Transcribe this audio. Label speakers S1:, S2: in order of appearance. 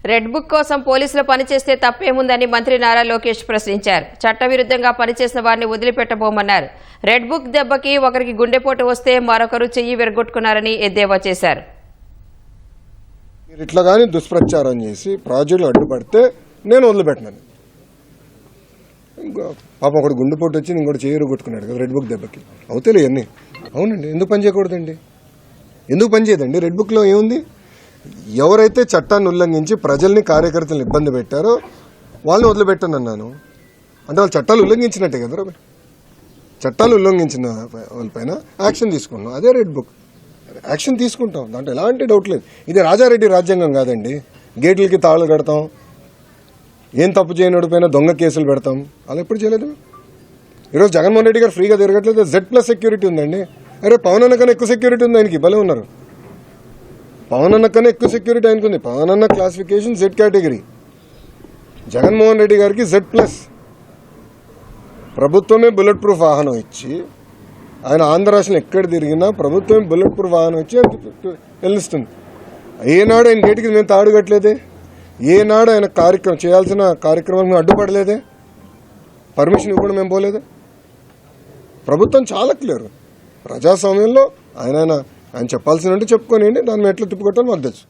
S1: Red book కోసం పోలీసులు పనిచేస్తే తప్పేముందని మంత్రి నారా లోకేష్ ప్రశ్నించారు. చట్టవిరుద్ధంగా పనిచేసిన వారిని వదిలిపెట్టబోమన్నారు. రెడ్ బుక్ దెబ్బకి ఒకరికి గుండెపోటు వస్తే మరొకరు చెయ్యి విరగొట్టుకున్నారని ఎద్దేవా చేశారు.
S2: ఇట్లా కానీ దుష్ప్రచారం చేసి ప్రాజెక్టులు అడ్డుపడితే నేను వదిలిపెట్టినాను. పాపం ఒకటి గుండెపోటు వచ్చి ఇంకోటి చెయ్యి విరగొట్టుకున్నాడు కదా రెడ్ బుక్ దెబ్బకి. అవుతాయి అన్నీ. అవునండి, ఎందుకు పని చేయకూడదండి? ఎందుకు పని చేయదండి? రెడ్ బుక్లో ఏముంది? ఎవరైతే చట్టాన్ని ఉల్లంఘించి ప్రజల్ని కార్యకర్తలను ఇబ్బంది పెట్టారో వాళ్ళని వదిలిపెట్టనన్నాను. అంటే వాళ్ళు చట్టాలు ఉల్లంఘించినట్టే కదా. చట్టాలు ఉల్లంఘించిన వాళ్ళపైన యాక్షన్ తీసుకున్నాం. అదే రెడ్ బుక్. యాక్షన్ తీసుకుంటాం, దాంట్లో ఎలాంటి డౌట్ లేదు. ఇది రాజారెడ్డి రాజ్యాంగం కాదండి. గేట్లకి తాళాలు కడతాం, ఏం తప్పు చేయనోడి పైన దొంగ కేసులు పెడతాం. అలా ఎప్పుడు చేయలేదు. ఈరోజు జగన్మోహన్ రెడ్డి గారు ఫ్రీగా తిరగట్లేదు. Z+ సెక్యూరిటీ ఉందండి. అరే పవన్ అన్న కన్నా ఎక్కువ సెక్యూరిటీ ఉంది ఆయనకి. భలే ఉన్నారు. పవన్ అన్న కన్నా ఎక్కువ సెక్యూరిటీ ఆయనకు ఉంది. పవన్ అన్న classification Z category, Jaganmohan Reddy గారికి Z+. ప్రభుత్వమే బుల్లెట్ ప్రూఫ్ వాహనం ఇచ్చి ఆయన ఆంధ్ర రాష్ట్రంలో ఎక్కడ తిరిగినా ప్రభుత్వమే బుల్లెట్ ప్రూఫ్ వాహనం ఇచ్చి వెళ్ళిస్తుంది. ఏనాడు ఆయన గేటుకి మేము తాడు కట్టలేదే. ఏనాడు ఆయన చేయాల్సిన కార్యక్రమాలు మేము అడ్డుపడలేదే. పర్మిషన్ ఇవ్వకుండా మేము పోలేదే. ప్రభుత్వం చాలా క్లియర్. ప్రజాస్వామ్యంలో ఆయన చెప్పాల్సినట్టు చెప్పుకోనివ్వండి. దాన్ని ఎట్లా తిప్పుకొట్టాలో మాకు తెలుసు.